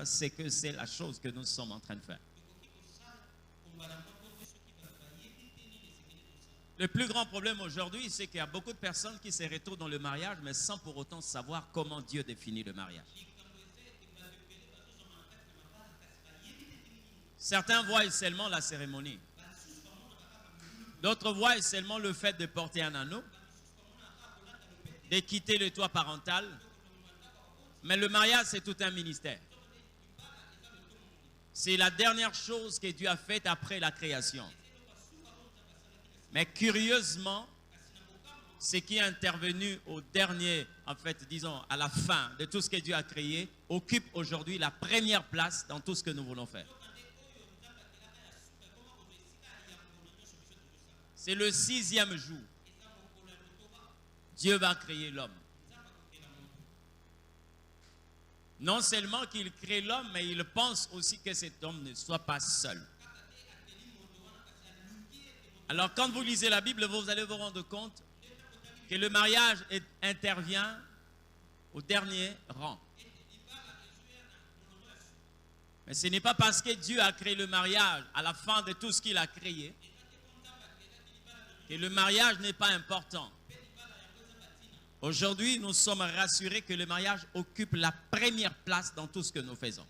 c'est que c'est la chose que nous sommes en train de faire. Le plus grand problème aujourd'hui, c'est qu'il y a beaucoup de personnes qui se retrouvent dans le mariage, mais sans pour autant savoir comment Dieu définit le mariage. Certains voient seulement la cérémonie. D'autres voient seulement le fait de porter un anneau, de quitter le toit parental. Mais le mariage, c'est tout un ministère. C'est la dernière chose que Dieu a faite après la création. Mais curieusement, ce qui est intervenu au dernier, en fait, disons, à la fin de tout ce que Dieu a créé, occupe aujourd'hui la première place dans tout ce que nous voulons faire. C'est le 6e jour. Dieu va créer l'homme. Non seulement qu'il crée l'homme, mais il pense aussi que cet homme ne soit pas seul. Alors quand vous lisez la Bible, vous allez vous rendre compte que le mariage intervient au dernier rang. Mais ce n'est pas parce que Dieu a créé le mariage à la fin de tout ce qu'il a créé que le mariage n'est pas important. Aujourd'hui, nous sommes rassurés que le mariage occupe la première place dans tout ce que nous faisons.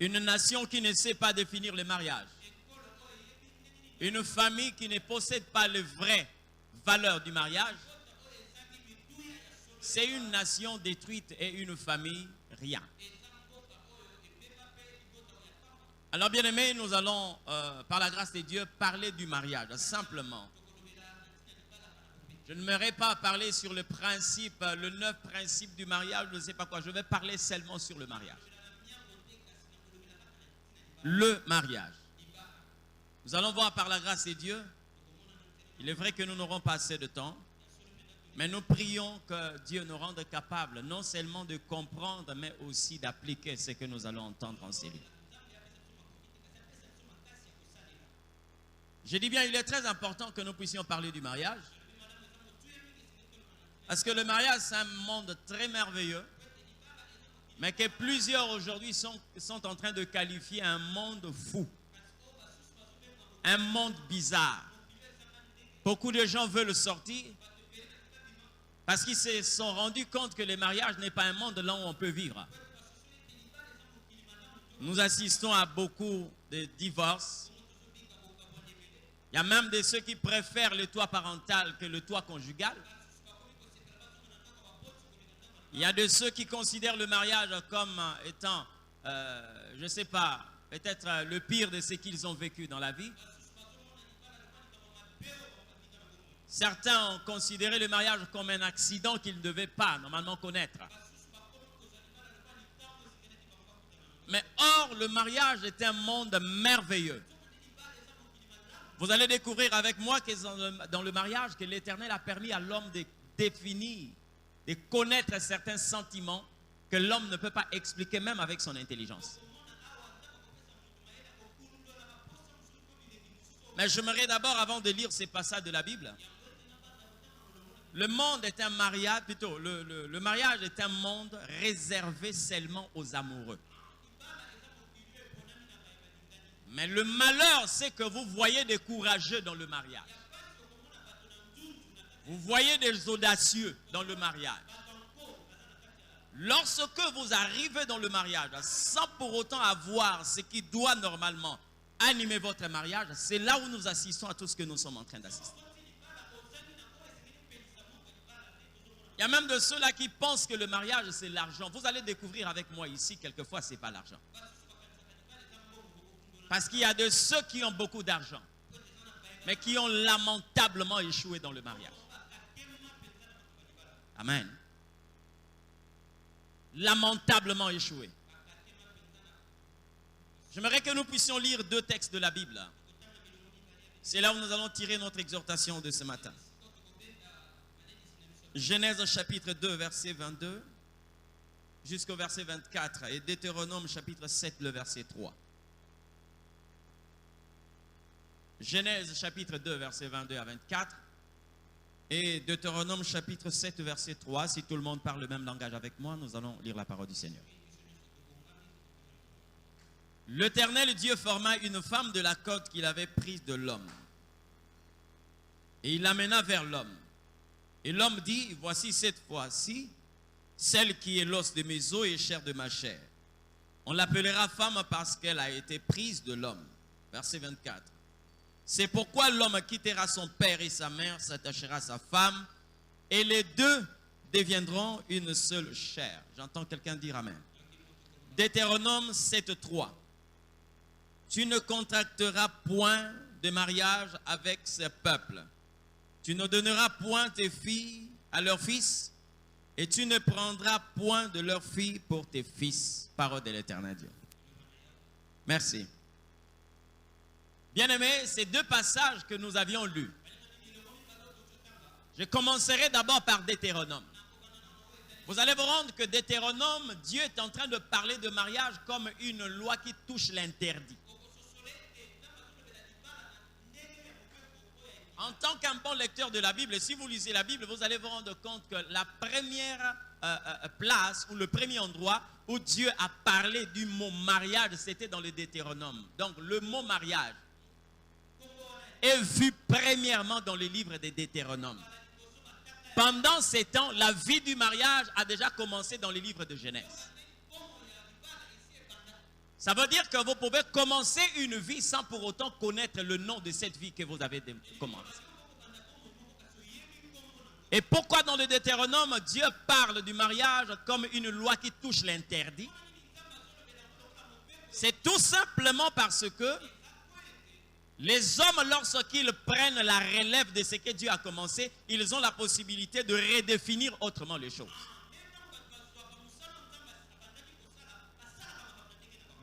Une nation qui ne sait pas définir le mariage, une famille qui ne possède pas les vraies valeurs du mariage, c'est une nation détruite et une famille rien. Alors bien aimés, nous allons, par la grâce de Dieu, parler du mariage, simplement. Je ne m'aurais pas parler sur le principe, le 9 principes du mariage, je ne sais pas quoi. Je vais parler seulement sur le mariage. Le mariage. Nous allons voir par la grâce de Dieu. Il est vrai que nous n'aurons pas assez de temps, mais nous prions que Dieu nous rende capables non seulement de comprendre, mais aussi d'appliquer ce que nous allons entendre en série. Je dis bien, il est très important que nous puissions parler du mariage. Parce que le mariage, c'est un monde très merveilleux, mais que plusieurs aujourd'hui sont en train de qualifier un monde fou. Un monde bizarre. Beaucoup de gens veulent sortir parce qu'ils se sont rendus compte que le mariage n'est pas un monde là où on peut vivre. Nous assistons à beaucoup de divorces. Il y a même de ceux qui préfèrent le toit parental que le toit conjugal. Il y a de ceux qui considèrent le mariage comme étant, je ne sais pas, peut-être le pire de ce qu'ils ont vécu dans la vie. Certains ont considéré le mariage comme un accident qu'ils ne devaient pas normalement connaître. Mais or, le mariage est un monde merveilleux. Vous allez découvrir avec moi que dans le mariage, que l'Éternel a permis à l'homme de définir, de connaître certains sentiments que l'homme ne peut pas expliquer même avec son intelligence. Mais j'aimerais d'abord, avant de lire ces passages de la Bible, le monde est un mariage, plutôt, le mariage est un monde réservé seulement aux amoureux. Mais le malheur, c'est que vous voyez des courageux dans le mariage. Vous voyez des audacieux dans le mariage. Lorsque vous arrivez dans le mariage, sans pour autant avoir ce qui doit normalement animer votre mariage, c'est là où nous assistons à tout ce que nous sommes en train d'assister. Il y a même de ceux-là qui pensent que le mariage, c'est l'argent. Vous allez découvrir avec moi ici, quelquefois, ce n'est pas l'argent. Parce qu'il y a de ceux qui ont beaucoup d'argent, mais qui ont lamentablement échoué dans le mariage. Amen. Lamentablement échoué. J'aimerais que nous puissions lire 2 textes de la Bible. C'est là où nous allons tirer notre exhortation de ce matin. Genèse chapitre 2, verset 22, jusqu'au verset 24. Et Deutéronome chapitre 7, le verset 3. Genèse chapitre 2, verset 22 à 24. Et Deutéronome chapitre 7 verset 3, si tout le monde parle le même langage avec moi, nous allons lire la parole du Seigneur. L'Éternel Dieu forma une femme de la côte qu'il avait prise de l'homme. Et il l'amena vers l'homme. Et l'homme dit, voici cette fois-ci, celle qui est l'os de mes os et chair de ma chair. On l'appellera femme parce qu'elle a été prise de l'homme. Verset 24. C'est pourquoi l'homme quittera son père et sa mère, s'attachera à sa femme, et les deux deviendront une seule chair. J'entends quelqu'un dire amen. Deutéronome 7.3. Tu ne contracteras point de mariage avec ce peuple. Tu ne donneras point tes filles à leurs fils, et tu ne prendras point de leurs filles pour tes fils. Parole de l'Éternel Dieu. Merci. Bien-aimés, ces deux passages que nous avions lus. Je commencerai d'abord par Deutéronome. Vous allez vous rendre que Deutéronome, Dieu est en train de parler de mariage comme une loi qui touche l'interdit. En tant qu'un bon lecteur de la Bible, si vous lisez la Bible, vous allez vous rendre compte que la première place ou le premier endroit où Dieu a parlé du mot mariage, c'était dans le Deutéronome. Donc le mot mariage est vu premièrement dans le livre des Deutéronomes. Pendant ces temps, la vie du mariage a déjà commencé dans les livres de Genèse. Ça veut dire que vous pouvez commencer une vie sans pour autant connaître le nom de cette vie que vous avez commencé. Et pourquoi dans le Deutéronome, Dieu parle du mariage comme une loi qui touche l'interdit? C'est tout simplement parce que les hommes, lorsqu'ils prennent la relève de ce que Dieu a commencé, ils ont la possibilité de redéfinir autrement les choses.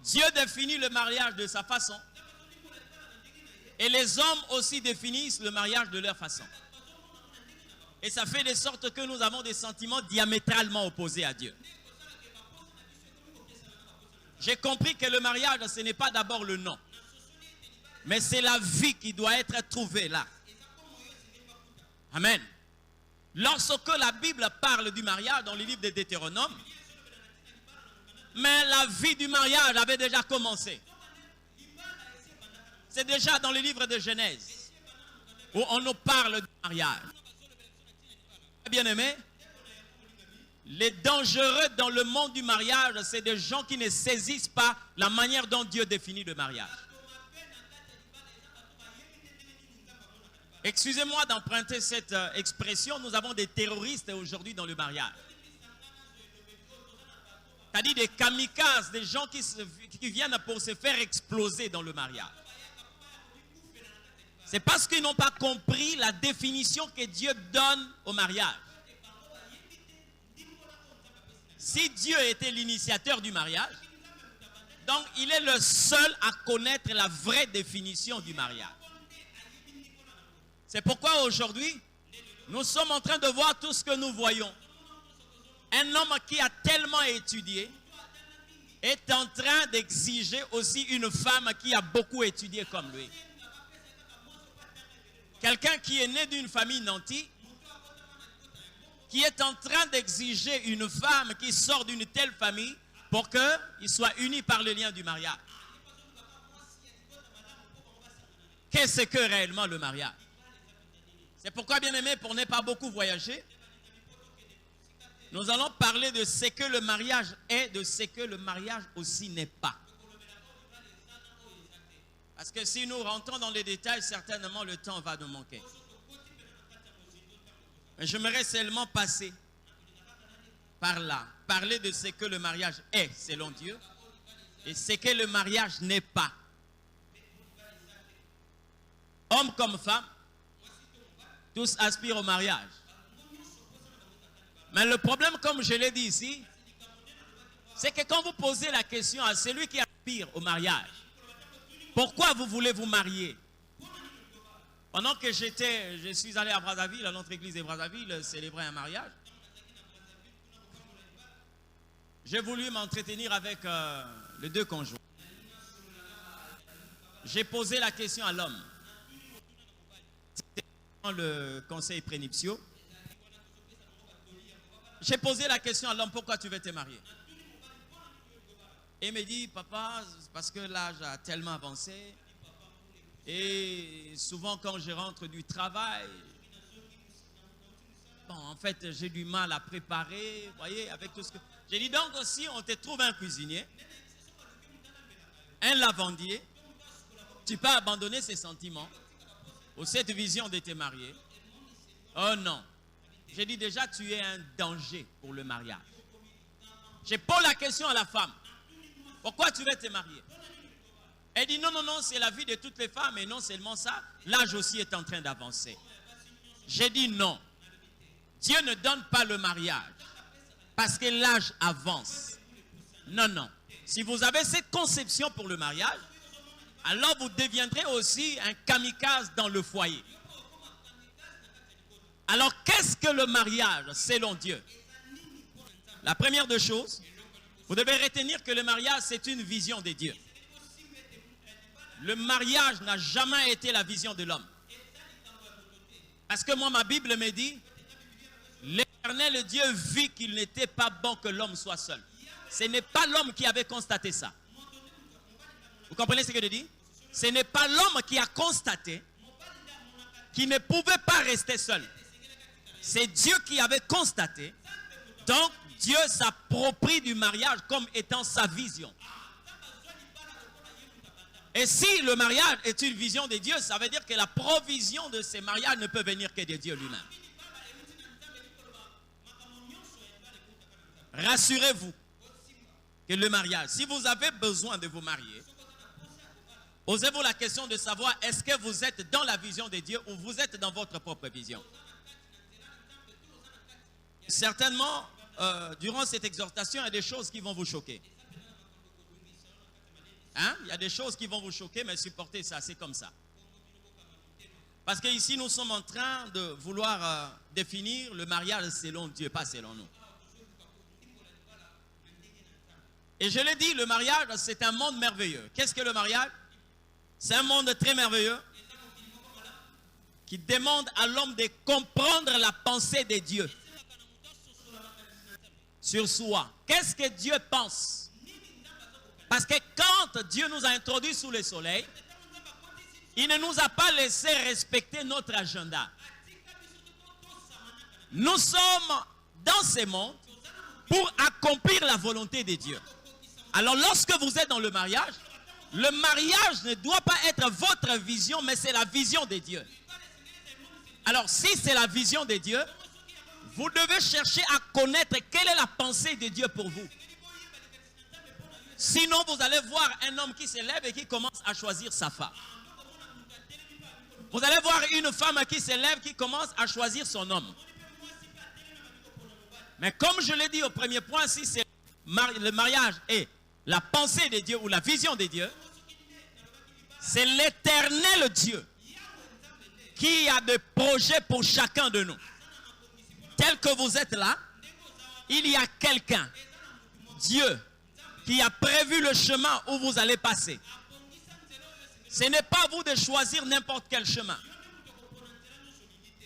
Dieu définit le mariage de sa façon. Et les hommes aussi définissent le mariage de leur façon. Et ça fait de sorte que nous avons des sentiments diamétralement opposés à Dieu. J'ai compris que le mariage, ce n'est pas d'abord le nom. Mais c'est la vie qui doit être trouvée là. Amen. Lorsque la Bible parle du mariage dans les livres de Deutéronome, mais la vie du mariage avait déjà commencé. C'est déjà dans les livres de Genèse où on nous parle du mariage. Bien-aimés, les dangereux dans le monde du mariage, c'est des gens qui ne saisissent pas la manière dont Dieu définit le mariage. Excusez-moi d'emprunter cette expression, nous avons des terroristes aujourd'hui dans le mariage. C'est-à-dire des kamikazes, des gens qui viennent pour se faire exploser dans le mariage. C'est parce qu'ils n'ont pas compris la définition que Dieu donne au mariage. Si Dieu était l'initiateur du mariage, donc il est le seul à connaître la vraie définition du mariage. C'est pourquoi aujourd'hui, nous sommes en train de voir tout ce que nous voyons. Un homme qui a tellement étudié est en train d'exiger aussi une femme qui a beaucoup étudié comme lui. Quelqu'un qui est né d'une famille nantie, qui est en train d'exiger une femme qui sort d'une telle famille pour qu'il soit uni par le lien du mariage. Qu'est-ce que réellement le mariage? C'est pourquoi, bien aimé, pour ne pas beaucoup voyager, nous allons parler de ce que le mariage est, de ce que le mariage aussi n'est pas. Parce que si nous rentrons dans les détails, certainement le temps va nous manquer. Mais j'aimerais seulement passer par là, parler de ce que le mariage est selon Dieu et ce que le mariage n'est pas. Homme comme femme, tous aspirent au mariage. Mais le problème, comme je l'ai dit ici, c'est que quand vous posez la question à celui qui aspire au mariage, pourquoi vous voulez vous marier? Pendant que je suis allé à Brazzaville, à notre église de Brazzaville, célébrer un mariage, j'ai voulu m'entretenir avec les deux conjoints. J'ai posé la question à l'homme. le conseil prénuptiaux, j'ai posé la question à l'homme, pourquoi tu veux te marier? Et il me dit, papa, parce que l'âge a tellement avancé. Et souvent quand je rentre du travail, bon, en fait, j'ai du mal à préparer, vous voyez, avec tout ce que... J'ai dit, donc si on te trouve un cuisinier, un lavandier, tu peux abandonner ces sentiments ou cette vision de te marier. Oh non. J'ai dit déjà, tu es un danger pour le mariage. Je pose la question à la femme. Pourquoi tu veux te marier? Elle dit non, non, non, c'est la vie de toutes les femmes et non seulement ça, l'âge aussi est en train d'avancer. J'ai dit non. Dieu ne donne pas le mariage parce que l'âge avance. Non, non. Si vous avez cette conception pour le mariage, alors vous deviendrez aussi un kamikaze dans le foyer. Alors, qu'est-ce que le mariage selon Dieu? La première des choses, vous devez retenir que le mariage, c'est une vision de Dieu. Le mariage n'a jamais été la vision de l'homme. Parce que moi, ma Bible me dit, l'Éternel Dieu vit qu'il n'était pas bon que l'homme soit seul. Ce n'est pas l'homme qui avait constaté ça. Vous comprenez ce que je dis? Ce n'est pas l'homme qui a constaté qu'il ne pouvait pas rester seul. C'est Dieu qui avait constaté. Donc, Dieu s'approprie du mariage comme étant sa vision. Et si le mariage est une vision de Dieu, ça veut dire que la provision de ces mariages ne peut venir que de Dieu lui-même. Rassurez-vous que le mariage, si vous avez besoin de vous marier, posez-vous la question de savoir est-ce que vous êtes dans la vision de Dieu ou vous êtes dans votre propre vision. Certainement, durant cette exhortation, il y a des choses qui vont vous choquer. Hein? Il y a des choses qui vont vous choquer, mais supportez ça, c'est comme ça. Parce qu'ici, nous sommes en train de vouloir définir le mariage selon Dieu, pas selon nous. Et je l'ai dit, le mariage, c'est un monde merveilleux. Qu'est-ce que le mariage? C'est un monde très merveilleux qui demande à l'homme de comprendre la pensée de Dieu sur soi. Qu'est-ce que Dieu pense? Parce que quand Dieu nous a introduits sous le soleil, il ne nous a pas laissé respecter notre agenda. Nous sommes dans ce monde pour accomplir la volonté de Dieu. Alors lorsque vous êtes dans le mariage ne doit pas être votre vision, mais c'est la vision de Dieu. Alors si c'est la vision de Dieu, vous devez chercher à connaître quelle est la pensée de Dieu pour vous. Sinon, vous allez voir un homme qui se lève et qui commence à choisir sa femme. Vous allez voir une femme qui se lève, qui commence à choisir son homme. Mais comme je l'ai dit au premier point, si c'est le mariage est la pensée de Dieu ou la vision de Dieu, c'est l'Éternel Dieu qui a des projets pour chacun de nous. Tel que vous êtes là, il y a quelqu'un, Dieu, qui a prévu le chemin où vous allez passer. Ce n'est pas à vous de choisir n'importe quel chemin.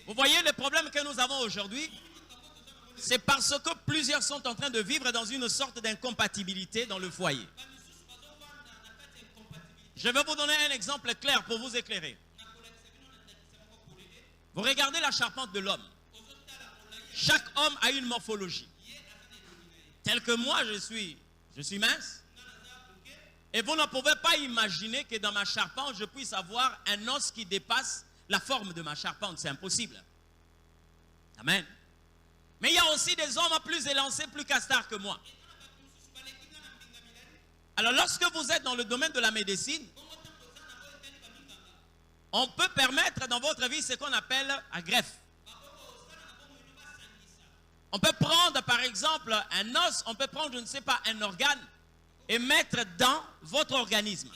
Vous voyez le problème que nous avons aujourd'hui? C'est parce que plusieurs sont en train de vivre dans une sorte d'incompatibilité dans le foyer. Je vais vous donner un exemple clair pour vous éclairer. Vous regardez la charpente de l'homme. Chaque homme a une morphologie. Tel que moi, je suis mince. Et vous ne pouvez pas imaginer que dans ma charpente, je puisse avoir un os qui dépasse la forme de ma charpente. C'est impossible. Amen. Mais il y a aussi des hommes plus élancés, plus castards que moi. Alors lorsque vous êtes dans le domaine de la médecine, on peut permettre dans votre vie ce qu'on appelle la greffe. On peut prendre par exemple un os, on peut prendre, je ne sais pas, un organe et mettre dans votre organisme.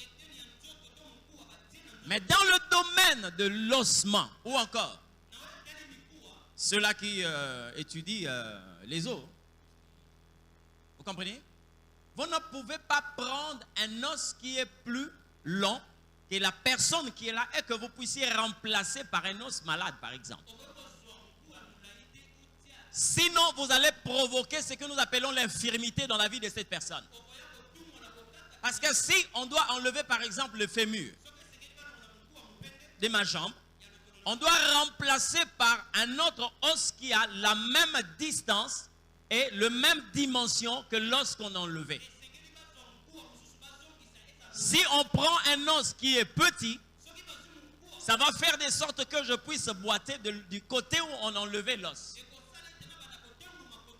Mais dans le domaine de l'ossement, ou encore, ceux-là qui étudient les os, vous comprenez? Vous ne pouvez pas prendre un os qui est plus long que la personne qui est là et que vous puissiez remplacer par un os malade, par exemple. Sinon, vous allez provoquer ce que nous appelons l'infirmité dans la vie de cette personne. Parce que si on doit enlever, par exemple, le fémur de ma jambe, on doit remplacer par un autre os qui a la même distance et la même dimension que l'os qu'on a enlevé. Si on prend un os qui est petit, ça va faire de sorte que je puisse boiter du côté où on a enlevé l'os.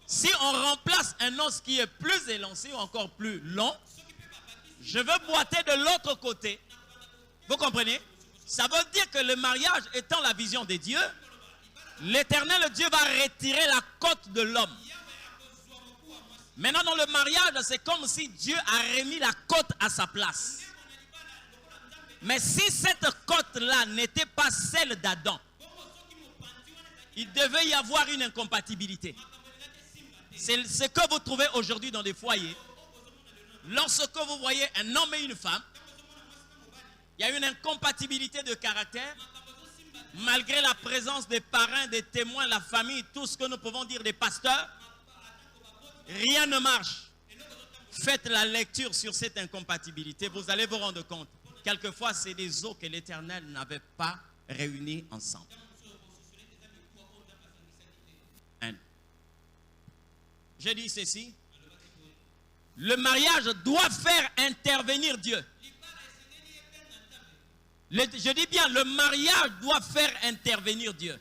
Si on remplace un os qui est plus élancé ou encore plus long, je veux boiter de l'autre côté. Vous comprenez? Ça veut dire que le mariage étant la vision de Dieu, l'Éternel Dieu va retirer la côte de l'homme. Maintenant, dans le mariage, c'est comme si Dieu a remis la côte à sa place. Mais si cette côte-là n'était pas celle d'Adam, il devait y avoir une incompatibilité. C'est ce que vous trouvez aujourd'hui dans des foyers. Lorsque vous voyez un homme et une femme, il y a une incompatibilité de caractère. Malgré la présence des parrains, des témoins, la famille, tout ce que nous pouvons dire des pasteurs, rien ne marche. Faites la lecture sur cette incompatibilité. Vous allez vous rendre compte. Quelquefois, c'est des os que l'Éternel n'avait pas réunis ensemble. Je dis ceci. Le mariage doit faire intervenir Dieu. Je dis bien, le mariage doit faire intervenir Dieu.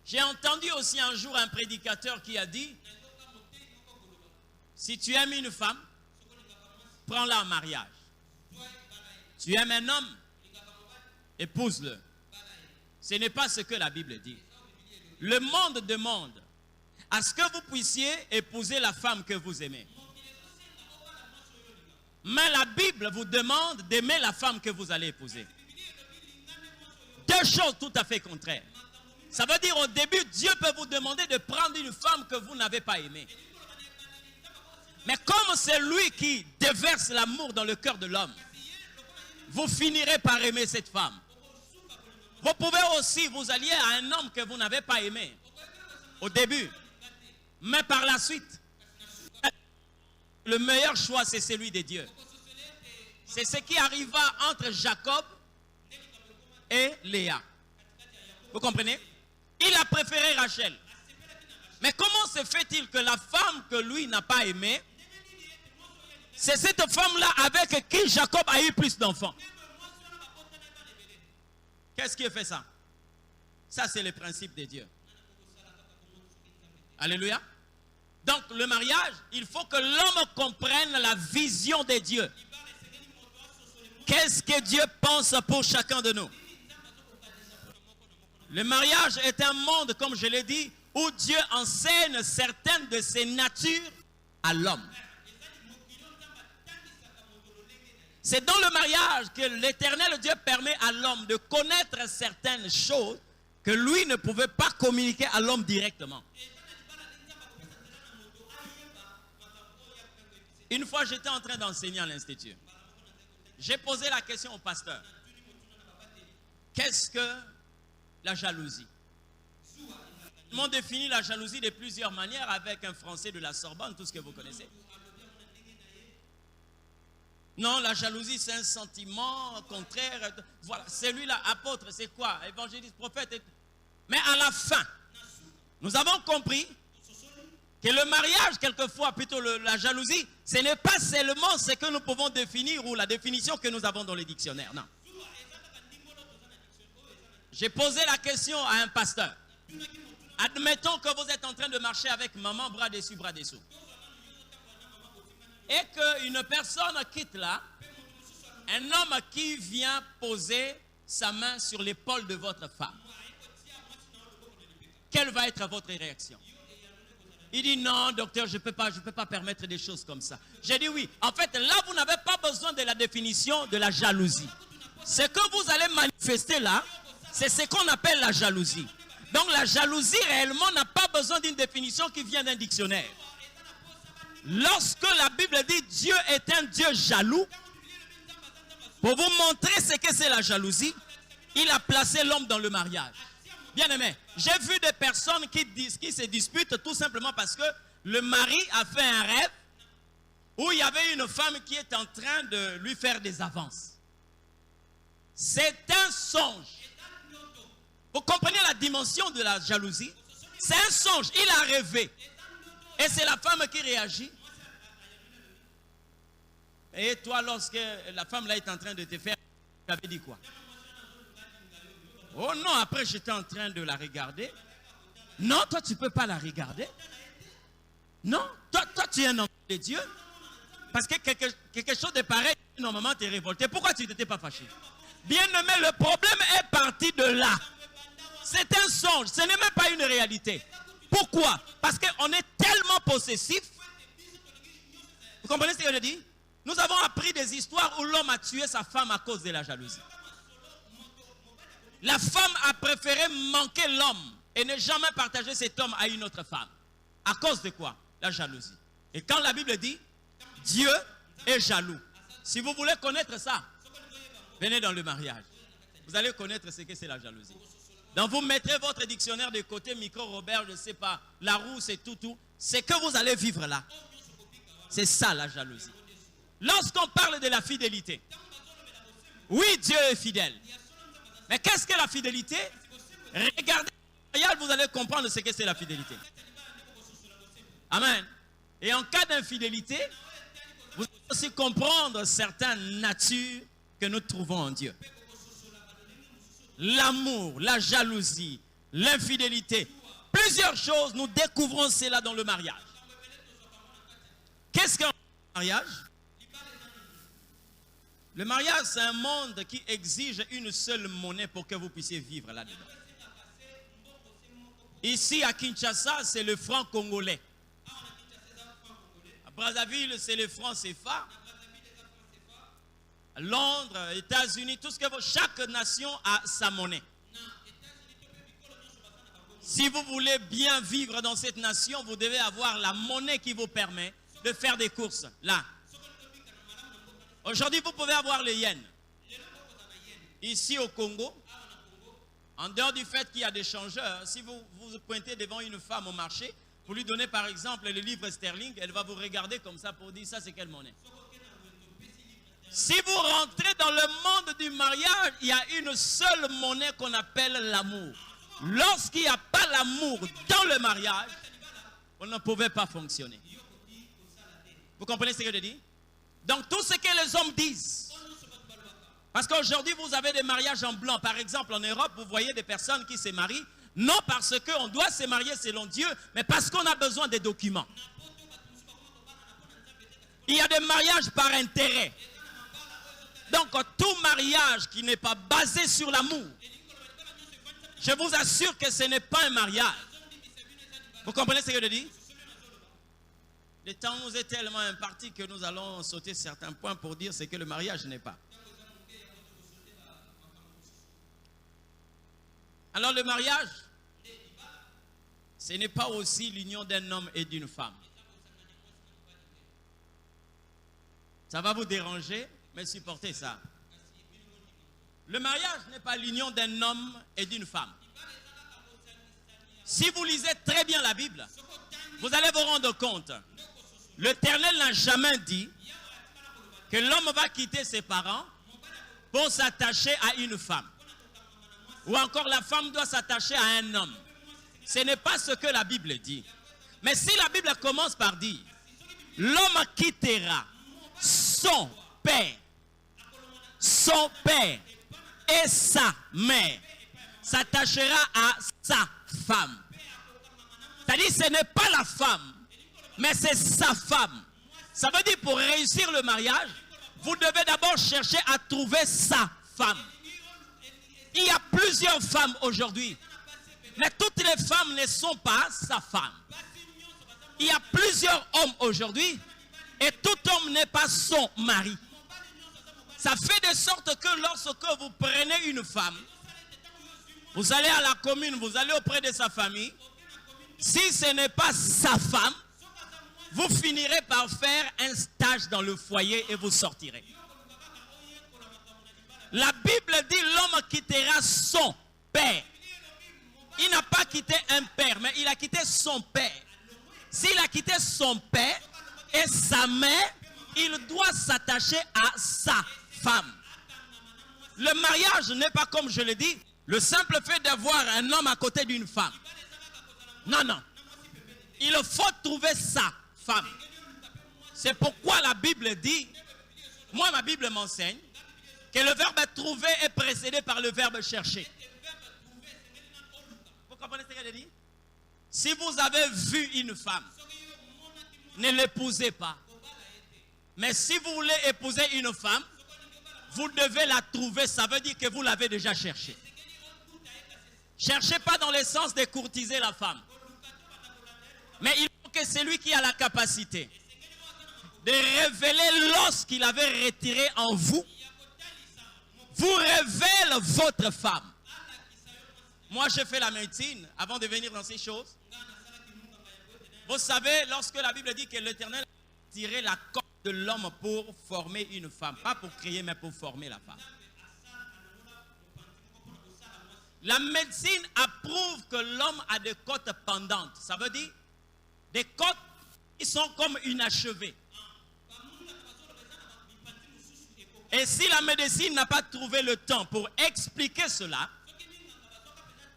J'ai entendu aussi un jour un prédicateur qui a dit, si tu aimes une femme, prends-la en mariage. Tu aimes un homme, épouse-le. Ce n'est pas ce que la Bible dit. Le monde demande à ce que vous puissiez épouser la femme que vous aimez. Mais la Bible vous demande d'aimer la femme que vous allez épouser. Deux choses tout à fait contraires. Ça veut dire au début, Dieu peut vous demander de prendre une femme que vous n'avez pas aimée. Mais comme c'est lui qui déverse l'amour dans le cœur de l'homme, vous finirez par aimer cette femme. Vous pouvez aussi vous allier à un homme que vous n'avez pas aimé au début. Mais par la suite, le meilleur choix, c'est celui de Dieu. C'est ce qui arriva entre Jacob et Léa. Vous comprenez? Il a préféré Rachel. Mais comment se fait-il que la femme que lui n'a pas aimée, c'est cette femme-là avec qui Jacob a eu plus d'enfants? Qu'est-ce qui a fait ça? Ça, c'est le principe de Dieu. Alléluia. Donc, le mariage, il faut que l'homme comprenne la vision de Dieu. Qu'est-ce que Dieu pense pour chacun de nous? Le mariage est un monde, comme je l'ai dit, où Dieu enseigne certaines de ses natures à l'homme. C'est dans le mariage que l'Éternel Dieu permet à l'homme de connaître certaines choses que lui ne pouvait pas communiquer à l'homme directement. Une fois, j'étais en train d'enseigner à l'Institut. J'ai posé la question au pasteur. Qu'est-ce que la jalousie? Ils m'ont défini la jalousie de plusieurs manières avec un Français de la Sorbonne, tout ce que vous connaissez. Non, la jalousie, c'est un sentiment contraire. Voilà, celui-là, apôtre, c'est quoi? Évangéliste, prophète. Mais à la fin, nous avons compris que le mariage, quelquefois, plutôt la jalousie, ce n'est pas seulement ce que nous pouvons définir ou la définition que nous avons dans les dictionnaires. Non. J'ai posé la question à un pasteur. Admettons que vous êtes en train de marcher avec maman, bras dessus, bras dessous. Et qu'une personne quitte là, un homme qui vient poser sa main sur l'épaule de votre femme. Quelle va être votre réaction? Il dit non, docteur, je ne peux pas permettre des choses comme ça. J'ai dit oui. En fait, là, vous n'avez pas besoin de la définition de la jalousie. Ce que vous allez manifester là, c'est ce qu'on appelle la jalousie. Donc la jalousie réellement n'a pas besoin d'une définition qui vient d'un dictionnaire. Lorsque la Bible dit Dieu est un Dieu jaloux, Pour vous montrer ce que c'est la jalousie, il a placé l'homme dans le mariage. Bien aimé, j'ai vu des personnes qui se disputent tout simplement parce que le mari a fait un rêve où il y avait une femme qui est en train de lui faire des avances. C'est un songe. Vous comprenez la dimension de la jalousie? C'est un songe, il a rêvé. Et c'est la femme qui réagit. Et toi, lorsque la femme là est en train de te faire, tu avais dit quoi? Oh non, après j'étais en train de la regarder. Non, toi tu ne peux pas la regarder. Non, toi tu es un enfant de Dieu. Parce que quelque chose de pareil, normalement tu es révolté. Pourquoi tu n'étais pas fâché? Bien aimé, le problème est parti de là. C'est un songe, ce n'est même pas une réalité. Pourquoi? Parce qu'on est tellement possessif. Vous comprenez ce que je dis? Nous avons appris des histoires où l'homme a tué sa femme à cause de la jalousie. La femme a préféré manquer l'homme et ne jamais partager cet homme à une autre femme. À cause de quoi? La jalousie. Et quand la Bible dit, Dieu est jaloux. Si vous voulez connaître ça, venez dans le mariage. Vous allez connaître ce que c'est la jalousie. Donc vous mettrez votre dictionnaire de côté, micro Robert, je ne sais pas, la roue, c'est tout. C'est que vous allez vivre là. C'est ça la jalousie. Lorsqu'on parle de la fidélité, oui, Dieu est fidèle. Mais qu'est-ce que la fidélité? Regardez, vous allez comprendre ce que c'est la fidélité. Amen. Et en cas d'infidélité, vous allez aussi comprendre certaines natures que nous trouvons en Dieu. L'amour, la jalousie, l'infidélité, plusieurs choses, nous découvrons cela dans le mariage. Qu'est-ce qu'un mariage? Le mariage, c'est un monde qui exige une seule monnaie pour que vous puissiez vivre là-dedans. Ici, à Kinshasa, c'est le franc congolais. À Brazzaville, c'est le franc CFA. À Londres, États-Unis, tout ce que chaque nation a sa monnaie. Si vous voulez bien vivre dans cette nation, vous devez avoir la monnaie qui vous permet de faire des courses. Là. Aujourd'hui, vous pouvez avoir les yens. Ici au Congo, en dehors du fait qu'il y a des changeurs, si vous vous pointez devant une femme au marché, pour lui donner par exemple le livre sterling, elle va vous regarder comme ça pour dire ça c'est quelle monnaie. Si vous rentrez dans le monde du mariage, il y a une seule monnaie qu'on appelle l'amour. Lorsqu'il n'y a pas l'amour dans le mariage, on ne pouvait pas fonctionner. Vous comprenez ce que je dis? Donc tout ce que les hommes disent, parce qu'aujourd'hui vous avez des mariages en blanc, par exemple en Europe vous voyez des personnes qui se marient, non parce qu'on doit se marier selon Dieu, mais parce qu'on a besoin des documents. Il y a des mariages par intérêt. Donc tout mariage qui n'est pas basé sur l'amour, je vous assure que ce n'est pas un mariage. Vous comprenez ce que je dis? Le temps nous est tellement imparti que nous allons sauter certains points pour dire ce que le mariage n'est pas. Alors le mariage, ce n'est pas aussi l'union d'un homme et d'une femme. Ça va vous déranger, mais supportez ça. Le mariage n'est pas l'union d'un homme et d'une femme. Si vous lisez très bien la Bible, vous allez vous rendre compte. L'Éternel n'a jamais dit que l'homme va quitter ses parents pour s'attacher à une femme. Ou encore la femme doit s'attacher à un homme. Ce n'est pas ce que la Bible dit. Mais si la Bible commence par dire, l'homme quittera son père et sa mère, s'attachera à sa femme. C'est-à-dire ce n'est pas la femme, mais c'est sa femme. Ça veut dire pour réussir le mariage, vous devez d'abord chercher à trouver sa femme. Il y a plusieurs femmes aujourd'hui, mais toutes les femmes ne sont pas sa femme. Il y a plusieurs hommes aujourd'hui, et tout homme n'est pas son mari. Ça fait de sorte que lorsque vous prenez une femme, vous allez à la commune, vous allez auprès de sa famille, si ce n'est pas sa femme, vous finirez par faire un stage dans le foyer et vous sortirez. La Bible dit l'homme quittera son père. Il n'a pas quitté un père, mais il a quitté son père. S'il a quitté son père et sa mère, il doit s'attacher à sa femme. Le mariage n'est pas, comme je l'ai dit, le simple fait d'avoir un homme à côté d'une femme. Non, non. Il faut trouver sa femme. C'est pourquoi la Bible dit, moi ma Bible m'enseigne, que le verbe trouver est précédé par le verbe chercher. Vous comprenez ce qu'elle dit? Si vous avez vu une femme, ne l'épousez pas. Mais si vous voulez épouser une femme, vous devez la trouver. Ça veut dire que vous l'avez déjà cherchée. Cherchez pas dans le sens de courtiser la femme. Mais il faut que celui qui a la capacité de révéler lorsqu'il avait retiré en vous, vous révèle votre femme. Moi, j'ai fait la médecine avant de venir dans ces choses. Vous savez, lorsque la Bible dit que l'Éternel a tiré la corde de l'homme pour former une femme, pas pour créer, mais pour former la femme. La médecine approuve que l'homme a des côtes pendantes. Ça veut dire des côtes qui sont comme inachevées. Et si la médecine n'a pas trouvé le temps pour expliquer cela,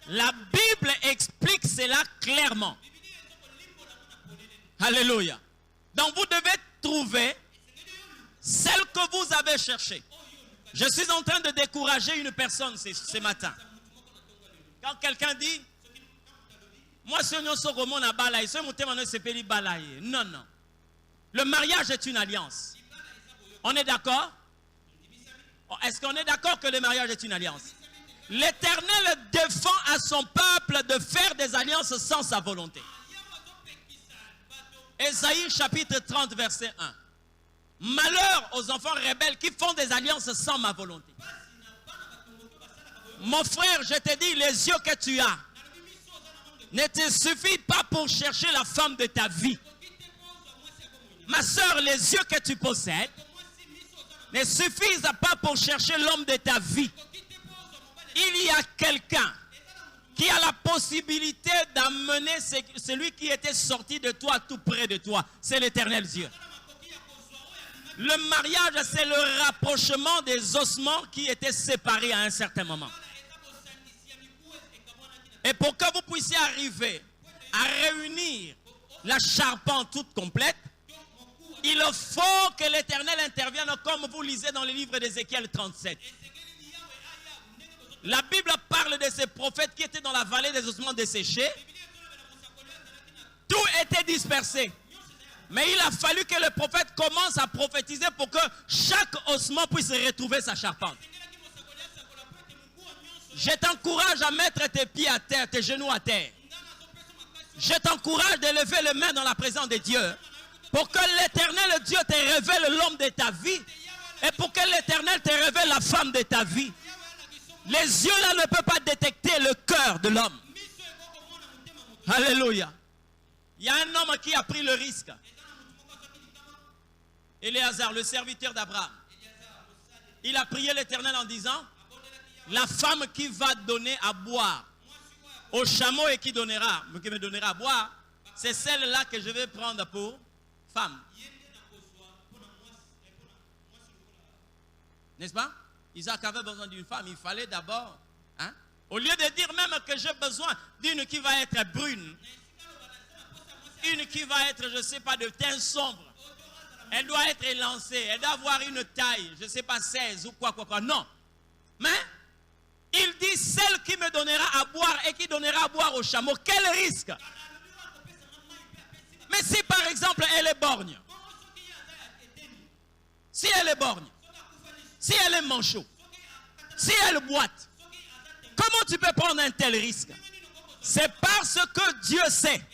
la Bible explique cela clairement. Alléluia. Donc vous devez trouver celle que vous avez cherchée. Je suis en train de décourager une personne ce matin. Quand quelqu'un dit, moi je suis non, non. Le mariage est une alliance. On est d'accord? Est-ce qu'on est d'accord que le mariage est une alliance? L'Éternel défend à son peuple de faire des alliances sans sa volonté. Ésaïe chapitre 30 verset 1. Malheur aux enfants rebelles qui font des alliances sans ma volonté. Mon frère, je te dis, les yeux que tu as ne te suffisent pas pour chercher la femme de ta vie. Ma soeur, les yeux que tu possèdes ne suffisent pas pour chercher l'homme de ta vie. Il y a quelqu'un qui a la possibilité d'amener celui qui était sorti de toi tout près de toi. C'est l'Éternel Dieu. Le mariage, c'est le rapprochement des ossements qui étaient séparés à un certain moment. Et pour que vous puissiez arriver à réunir la charpente toute complète, il faut que l'Éternel intervienne comme vous lisez dans le livre d'Ézéchiel 37. La Bible parle de ces prophètes qui étaient dans la vallée des ossements desséchés. Tout était dispersé. Mais il a fallu que le prophète commence à prophétiser pour que chaque ossement puisse retrouver sa charpente. Je t'encourage à mettre tes pieds à terre, tes genoux à terre. Je t'encourage de lever les mains dans la présence de Dieu pour que l'Éternel Dieu te révèle l'homme de ta vie et pour que l'Éternel te révèle la femme de ta vie. Les yeux là ne peuvent pas détecter le cœur de l'homme. Alléluia. Il y a un homme qui a pris le risque. Éléazar, le serviteur d'Abraham. Il a prié l'Éternel en disant, la femme qui va donner à boire au chameau et qui me donnera à boire, c'est celle-là que je vais prendre pour femme. N'est-ce pas? Isaac avait besoin d'une femme, il fallait d'abord, au lieu de dire même que j'ai besoin d'une qui va être brune, une qui va être, je ne sais pas, de teint sombre, elle doit être élancée, elle doit avoir une taille, je ne sais pas, 16 ou quoi, non. Mais, il dit, celle qui me donnera à boire et qui donnera à boire au chameau, quel risque? Mais si par exemple elle est borgne, si elle est borgne, si elle est manchot, si elle boite, comment tu peux prendre un tel risque? C'est parce que Dieu sait.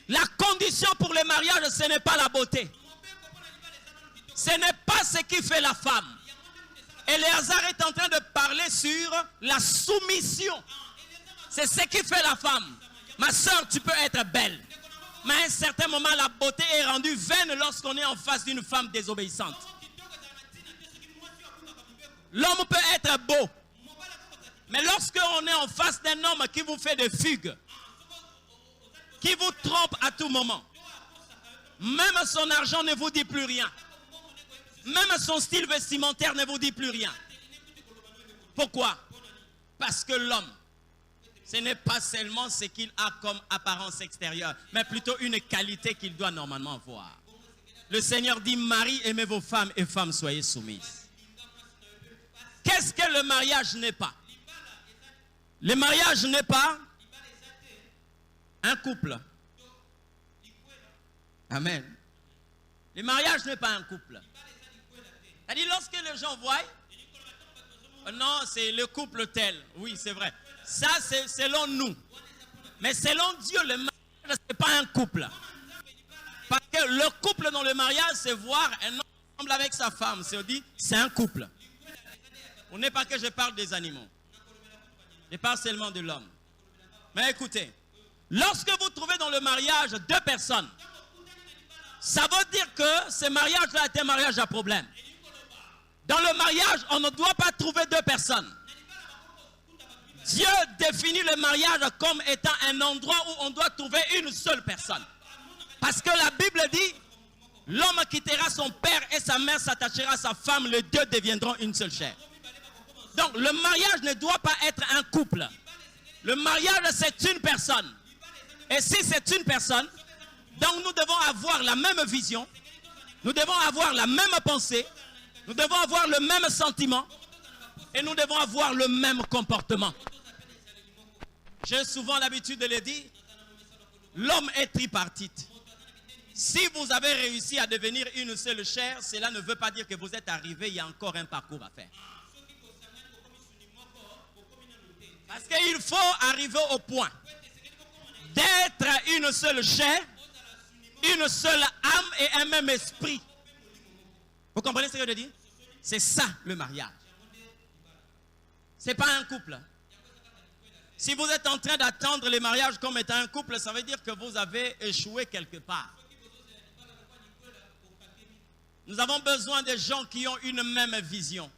La condition pour le mariage, ce n'est pas la beauté. Ce n'est pas ce qui fait la femme. Éléazar est en train de parler sur la soumission. C'est ce qui fait la femme. Ma soeur, tu peux être belle. Mais à un certain moment, la beauté est rendue vaine lorsqu'on est en face d'une femme désobéissante. L'homme peut être beau. Mais lorsque on est en face d'un homme qui vous fait des fugues, qui vous trompe à tout moment, même son argent ne vous dit plus rien. Même son style vestimentaire ne vous dit plus rien. Pourquoi? Parce que l'homme, ce n'est pas seulement ce qu'il a comme apparence extérieure, mais plutôt une qualité qu'il doit normalement avoir. Le Seigneur dit, Marie, aimez vos femmes et femmes, soyez soumises. Qu'est-ce que le mariage n'est pas? Le mariage n'est pas un couple. Amen. Le mariage n'est pas un couple. C'est-à-dire, lorsque les gens voient, non, c'est le couple tel. Oui, c'est vrai. Ça, c'est selon nous. Mais selon Dieu, le mariage, ce n'est pas un couple. Parce que le couple dans le mariage, c'est voir un homme ensemble avec sa femme. C'est dit, c'est un couple. On n'est pas que je parle des animaux. Je parle seulement de l'homme. Mais écoutez, lorsque vous trouvez dans le mariage deux personnes, ça veut dire que ce mariage-là est un mariage à problème. Dans le mariage, on ne doit pas trouver deux personnes. Dieu définit le mariage comme étant un endroit où on doit trouver une seule personne. Parce que la Bible dit, l'homme quittera son père et sa mère s'attachera à sa femme, les deux deviendront une seule chair. Donc le mariage ne doit pas être un couple. Le mariage, c'est une personne. Et si c'est une personne, donc nous devons avoir la même vision, nous devons avoir la même pensée, nous devons avoir le même sentiment et nous devons avoir le même comportement. J'ai souvent l'habitude de le dire, l'homme est tripartite. Si vous avez réussi à devenir une seule chair, cela ne veut pas dire que vous êtes arrivé, il y a encore un parcours à faire. Parce qu'il faut arriver au point d'être une seule chair, une seule âme et un même esprit. Vous comprenez ce que je veux dire? C'est ça le mariage. Ce n'est pas un couple. Si vous êtes en train d'attendre le mariage comme étant un couple, ça veut dire que vous avez échoué quelque part. Nous avons besoin de gens qui ont une même vision.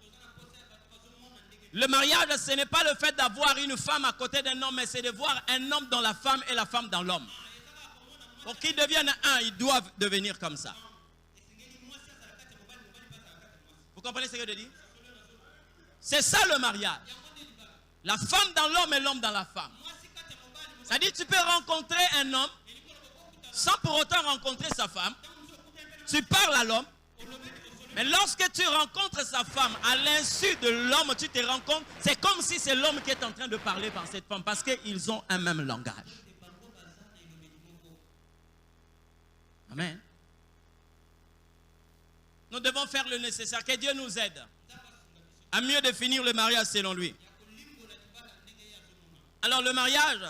Le mariage, ce n'est pas le fait d'avoir une femme à côté d'un homme, mais c'est de voir un homme dans la femme et la femme dans l'homme. Pour qu'ils deviennent un, ils doivent devenir comme ça. Vous comprenez ce que je dis? C'est ça le mariage. La femme dans l'homme et l'homme dans la femme. C'est-à-dire tu peux rencontrer un homme sans pour autant rencontrer sa femme. Tu parles à l'homme. Mais lorsque tu rencontres sa femme, à l'insu de l'homme, tu te rends compte, c'est comme si c'est l'homme qui est en train de parler par cette femme, parce qu'ils ont un même langage. Amen. Nous devons faire le nécessaire, que Dieu nous aide à mieux définir le mariage selon lui. Alors le mariage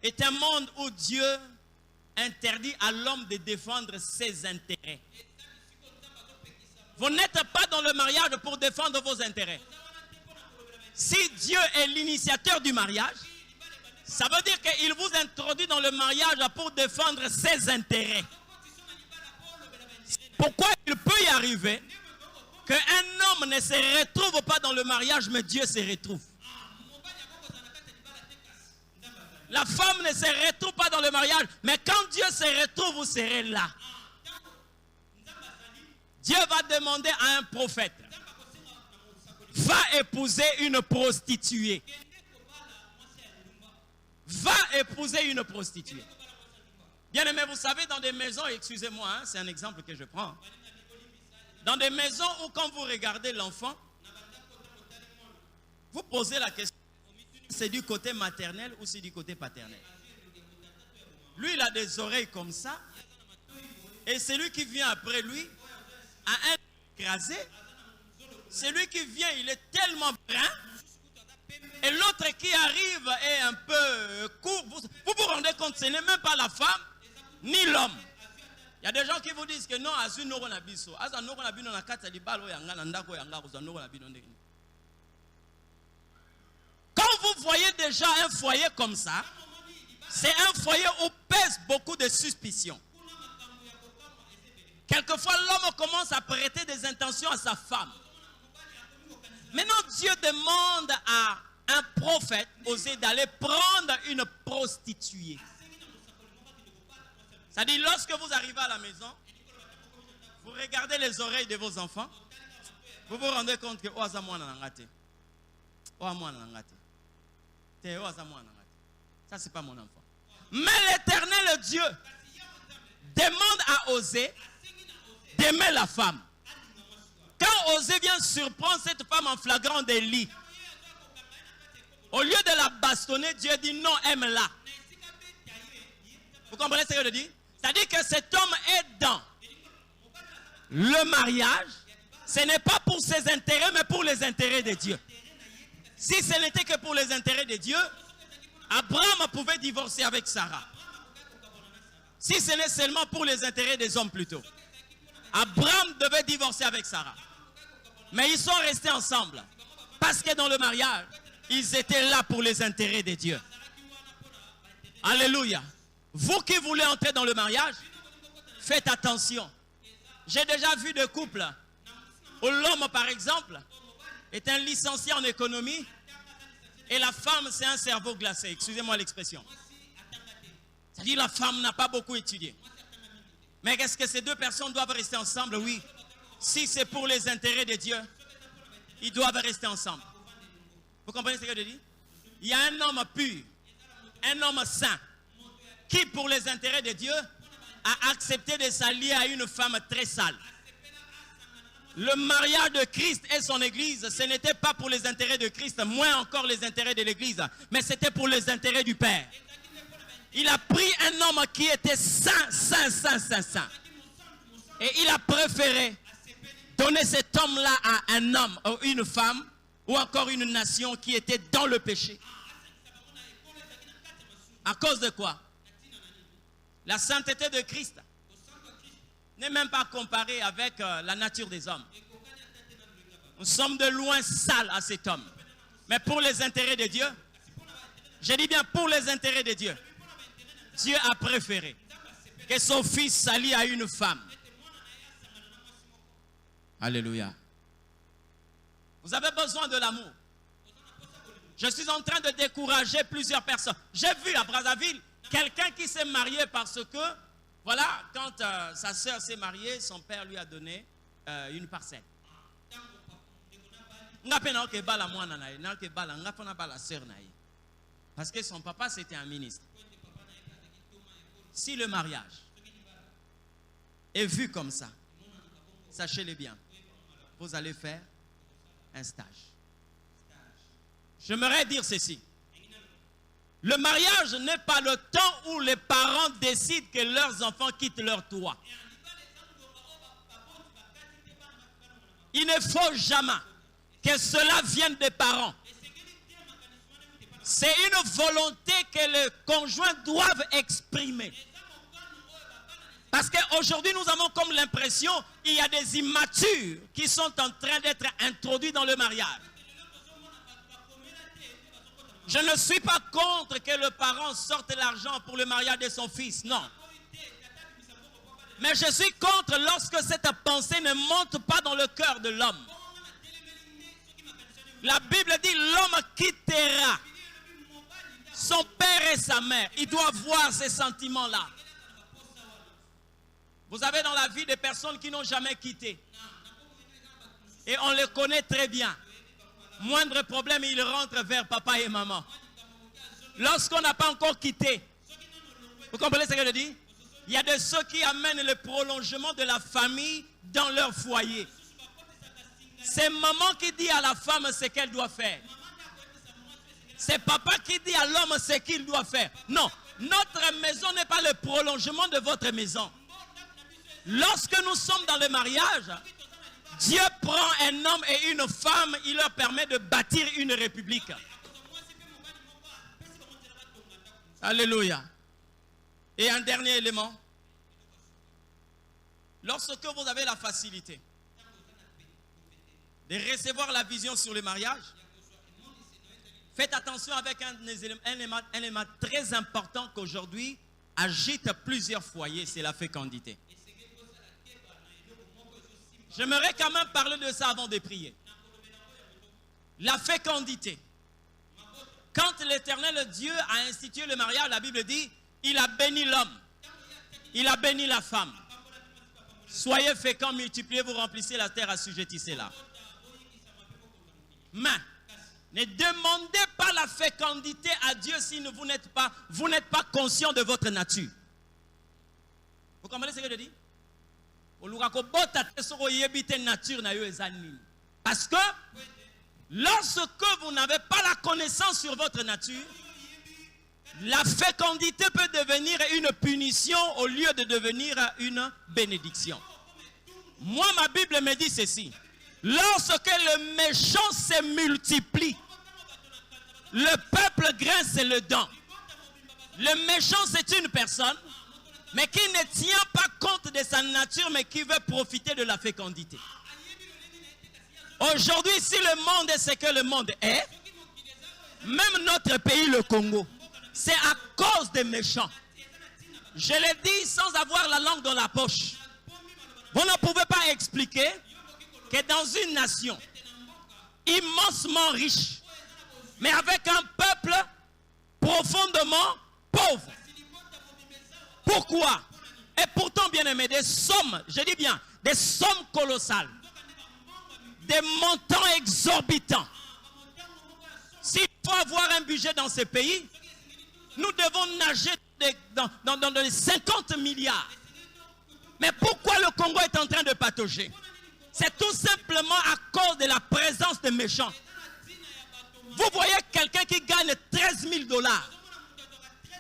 est un monde où Dieu interdit à l'homme de défendre ses intérêts. Vous n'êtes pas dans le mariage pour défendre vos intérêts. Si Dieu est l'initiateur du mariage, ça veut dire qu'il vous introduit dans le mariage pour défendre ses intérêts. Pourquoi il peut y arriver qu'un homme ne se retrouve pas dans le mariage, mais Dieu se retrouve? La femme ne se retrouve pas dans le mariage, mais quand Dieu se retrouve, vous serez là. Dieu va demander à un prophète, va épouser une prostituée. Va épouser une prostituée. Bien aimé, vous savez, dans des maisons, excusez-moi, hein, c'est un exemple que je prends. Dans des maisons où quand vous regardez l'enfant, vous posez la question, c'est du côté maternel ou c'est du côté paternel? Lui, il a des oreilles comme ça, et celui qui vient après lui a un écrasé. Celui qui vient, il est tellement brun. Et l'autre qui arrive est un peu court. Vous vous rendez compte, ce n'est même pas la femme, ni l'homme. Il y a des gens qui vous disent que non, quand vous voyez déjà un foyer comme ça, c'est un foyer où pèse beaucoup de suspicions. Quelquefois, l'homme commence à prêter des intentions à sa femme. Maintenant, Dieu demande à un prophète, Osée, d'aller prendre une prostituée. C'est-à-dire, lorsque vous arrivez à la maison, vous regardez les oreilles de vos enfants, vous vous rendez compte que ça, c'est pas mon enfant. Mais l'Éternel Dieu demande à Osée d'aimer la femme. Quand Osée vient surprendre cette femme en flagrant délit, au lieu de la bastonner, Dieu dit non, aime-la. Vous comprenez ce que je dis? C'est-à-dire que cet homme est dans le mariage. Ce n'est pas pour ses intérêts, mais pour les intérêts de Dieu. Si ce n'était que pour les intérêts de Dieu, Abraham pouvait divorcer avec Sarah. Si ce n'est seulement pour les intérêts des hommes plutôt, Abraham devait divorcer avec Sarah. Mais ils sont restés ensemble. Parce que dans le mariage, ils étaient là pour les intérêts de Dieu. Alléluia. Vous qui voulez entrer dans le mariage, faites attention. J'ai déjà vu des couples où l'homme, par exemple, est un licencié en économie et la femme, c'est un cerveau glacé. Excusez-moi l'expression. C'est-à-dire la femme n'a pas beaucoup étudié. Mais est-ce que ces deux personnes doivent rester ensemble? Oui. Si c'est pour les intérêts de Dieu, ils doivent rester ensemble. Vous comprenez ce que je dis? Il y a un homme pur, un homme saint, qui pour les intérêts de Dieu a accepté de s'allier à une femme très sale. Le mariage de Christ et son église, ce n'était pas pour les intérêts de Christ, moins encore les intérêts de l'église, mais c'était pour les intérêts du Père. Il a pris un homme qui était saint. Et il a préféré donner cet homme-là à un homme ou une femme ou encore une nation qui était dans le péché. À cause de quoi? La sainteté de Christ n'est même pas comparée avec la nature des hommes. Nous sommes de loin sales à cet homme. Mais pour les intérêts de Dieu, je dis bien pour les intérêts de Dieu, Dieu a préféré que son fils s'allie à une femme. Alléluia. Vous avez besoin de l'amour. Je suis en train de décourager plusieurs personnes. J'ai vu à Brazzaville quelqu'un qui s'est marié parce que, voilà, quand sa soeur s'est mariée, son père lui a donné une parcelle. Parce que son papa, c'était un ministre. Si le mariage est vu comme ça, sachez-le bien, vous allez faire un stage. J'aimerais dire ceci. Le mariage n'est pas le temps où les parents décident que leurs enfants quittent leur toit. Il ne faut jamais que cela vienne des parents. C'est une volonté que les conjoints doivent exprimer. Parce qu'aujourd'hui, nous avons comme l'impression qu'il y a des immatures qui sont en train d'être introduits dans le mariage. Je ne suis pas contre que le parent sorte l'argent pour le mariage de son fils, non. Mais je suis contre lorsque cette pensée ne monte pas dans le cœur de l'homme. La Bible dit l'homme quittera son père et sa mère. Il doit voir ces sentiments-là. Vous avez dans la vie des personnes qui n'ont jamais quitté. Et on les connaît très bien. Moindre problème, ils rentrent vers papa et maman. Lorsqu'on n'a pas encore quitté, vous comprenez ce que je dis? Il y a de ceux qui amènent le prolongement de la famille dans leur foyer. C'est maman qui dit à la femme ce qu'elle doit faire. C'est papa qui dit à l'homme ce qu'il doit faire. Non, notre maison n'est pas le prolongement de votre maison. Lorsque nous sommes dans le mariage, Dieu prend un homme et une femme, il leur permet de bâtir une république. Alléluia. Et un dernier élément. Lorsque vous avez la facilité de recevoir la vision sur le mariage, faites attention avec un élément très important qu'aujourd'hui agite plusieurs foyers, c'est la fécondité. J'aimerais quand même parler de ça avant de prier. La fécondité. Quand l'Éternel Dieu a institué le mariage, la Bible dit, il a béni l'homme. Il a béni la femme. Soyez féconds, multipliez-vous, remplissez la terre, assujettissez-la. Mais, ne demandez pas la fécondité à Dieu si vous n'êtes pas conscient de votre nature. Vous comprenez ce que je dis? Parce que lorsque vous n'avez pas la connaissance sur votre nature, la fécondité peut devenir une punition au lieu de devenir une bénédiction. Moi, ma Bible me dit ceci. Lorsque le méchant se multiplie, le peuple grince le dent. Le méchant, c'est une personne, mais qui ne tient pas compte de sa nature, mais qui veut profiter de la fécondité. Aujourd'hui, si le monde est ce que le monde est, même notre pays, le Congo, c'est à cause des méchants. Je l'ai dit sans avoir la langue dans la poche. Vous ne pouvez pas expliquer que dans une nation immensement riche, mais avec un peuple profondément pauvre. Pourquoi? Et pourtant, bien aimé, des sommes, je dis bien, des sommes colossales, des montants exorbitants. S'il faut avoir un budget dans ce pays, nous devons nager dans les 50 milliards. Mais pourquoi le Congo est en train de patauger? C'est tout simplement à cause de la présence des méchants. Vous voyez quelqu'un qui gagne 13 000 $,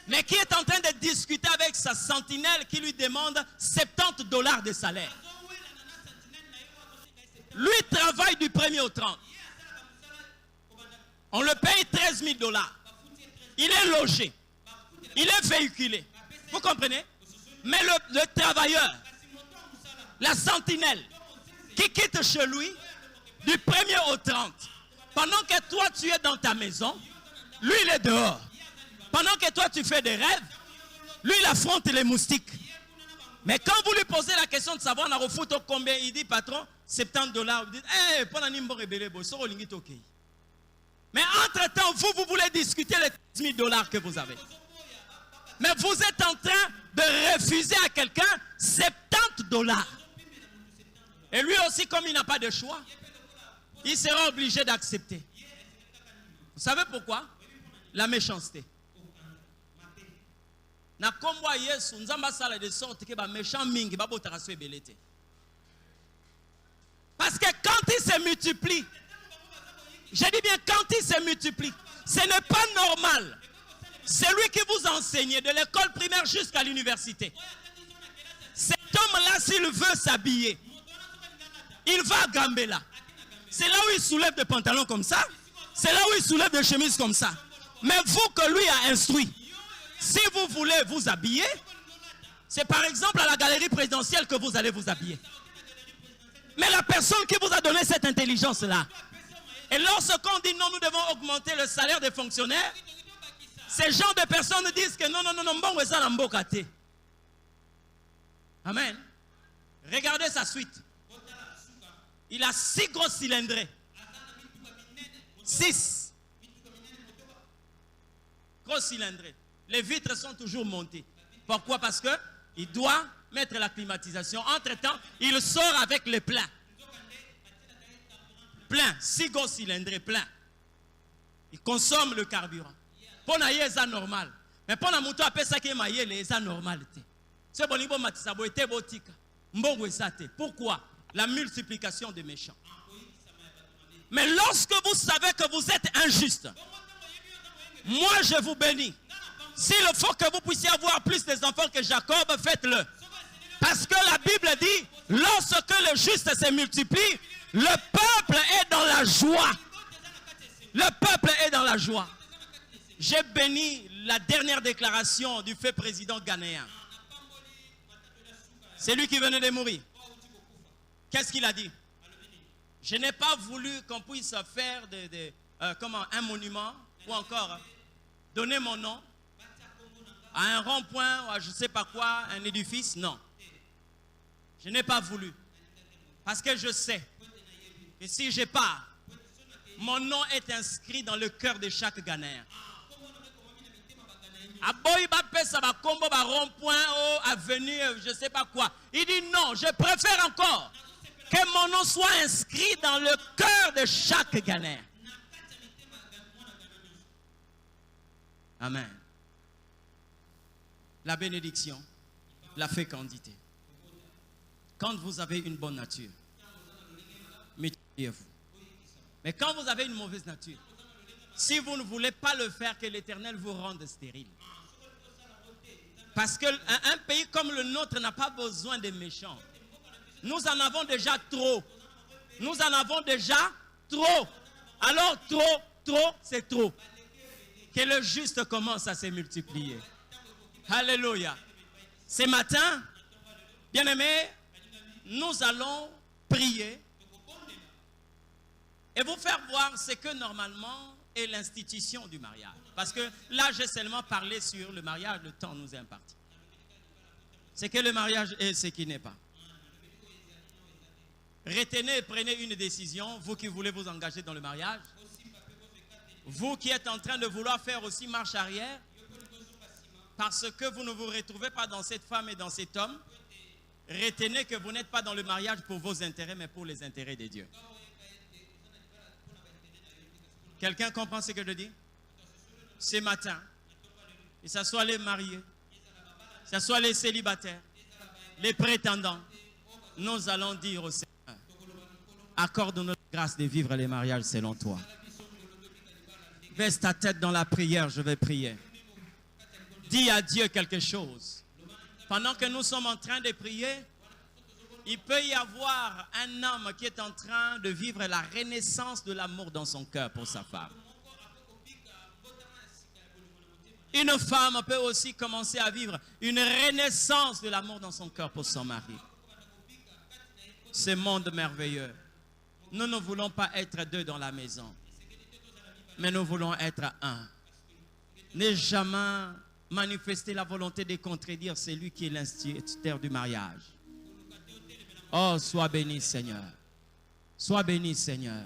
mais qui est en train de discuter avec sa sentinelle qui lui demande 70 $ de salaire. Lui travaille du 1er au 30. On le paye 13 000 $. Il est logé. Il est véhiculé. Vous comprenez? Mais le travailleur, la sentinelle, qui quitte chez lui du 1er au 30, pendant que toi tu es dans ta maison, lui il est dehors. Pendant que toi tu fais des rêves, lui il affronte les moustiques. Mais quand vous lui posez la question de savoir on a refoutu combien, il dit patron, 70 $. Vous dites, hey, pendant nimbo rebelle, mais entre-temps, vous voulez discuter les 13 000 $ que vous avez. Mais vous êtes en train de refuser à quelqu'un 70 $. Et lui aussi, comme il n'a pas de choix, il sera obligé d'accepter. Vous savez pourquoi? La méchanceté. Na komwa Yesu nzamba sala de sorte que ba méchant mingi ba botaka so ebelete. Parce que quand il se multiplie, je dis bien quand il se multiplie, ce n'est pas normal. Celui qui vous enseigne de l'école primaire jusqu'à l'université, cet homme-là, s'il veut s'habiller, il va à Gambela. C'est là où il soulève des pantalons comme ça. C'est là où il soulève des chemises comme ça. Mais vous que lui a instruit, si vous voulez vous habiller, c'est par exemple à la galerie présidentielle que vous allez vous habiller. Mais la personne qui vous a donné cette intelligence-là, et lorsqu'on dit non, nous devons augmenter le salaire des fonctionnaires, ces gens de personnes disent que non, bon, ça n'a pas été. Amen. Regardez sa suite. Il a 6 gros cylindrés. 6 gros cylindrés. Les vitres sont toujours montées. Pourquoi? Parce qu'il doit mettre la climatisation. Entre-temps, il sort avec les pleins. Plein. 6 gros cylindrés, plein. Il consomme le carburant. Pour na yeza normal. Mais pour na muto appelle ça qui maye les yeza normalité. C'est bon niveau matisabo était botika. Mbongo esate. Pourquoi? La multiplication des méchants. Mais lorsque vous savez que vous êtes injuste, moi je vous bénis. S'il faut que vous puissiez avoir plus des enfants que Jacob, faites-le. Parce que la Bible dit, lorsque le juste se multiplie, le peuple est dans la joie. Le peuple est dans la joie. J'ai béni la dernière déclaration du fait président ghanéen. C'est lui qui venait de mourir. Qu'est-ce qu'il a dit? Je n'ai pas voulu qu'on puisse faire un monument ou encore donner mon nom à un rond-point ou à je ne sais pas quoi, un édifice. Non. Je n'ai pas voulu. Parce que je sais que si je pars, Mon nom est inscrit dans le cœur de chaque Ghanéen. Aboy ba pesa ba kombo ba rond-point au avenue je ne sais pas quoi. Il dit non, je préfère encore que mon nom soit inscrit dans le cœur de chaque Ghanéen. Amen. La bénédiction, la fécondité. Quand vous avez une bonne nature, multipliez-vous. Mais quand vous avez une mauvaise nature, si vous ne voulez pas le faire, que l'Éternel vous rende stérile. Parce qu'un pays comme le nôtre n'a pas besoin de méchants. Nous en avons déjà trop. Nous en avons déjà trop. Alors trop, c'est trop. Que le juste commence à se multiplier. Alléluia. Ce matin, bien-aimés, nous allons prier et vous faire voir ce que normalement est l'institution du mariage. Parce que là, j'ai seulement parlé sur le mariage, le temps nous est imparti. C'est que le mariage est ce qui n'est pas. Retenez et prenez une décision, vous qui voulez vous engager dans le mariage. Vous qui êtes en train de vouloir faire aussi marche arrière, parce que vous ne vous retrouvez pas dans cette femme et dans cet homme, retenez que vous n'êtes pas dans le mariage pour vos intérêts, mais pour les intérêts de Dieu. Quelqu'un comprend ce que je dis? Ce matin, que ce soit les mariés, que ce soit les célibataires, les prétendants, nous allons dire au Seigneur, accorde-nous la grâce de vivre les mariages selon toi. Baisse ta tête dans la prière, je vais prier. Dis à Dieu quelque chose. Pendant que nous sommes en train de prier, il peut y avoir un homme qui est en train de vivre la renaissance de l'amour dans son cœur pour sa femme. Une femme peut aussi commencer à vivre une renaissance de l'amour dans son cœur pour son mari. Ce monde merveilleux. Nous ne voulons pas être deux dans la maison, mais nous voulons être un. Ne jamais manifester la volonté de contredire celui qui est l'instituteur du mariage. Oh, sois béni, Seigneur. Sois béni, Seigneur.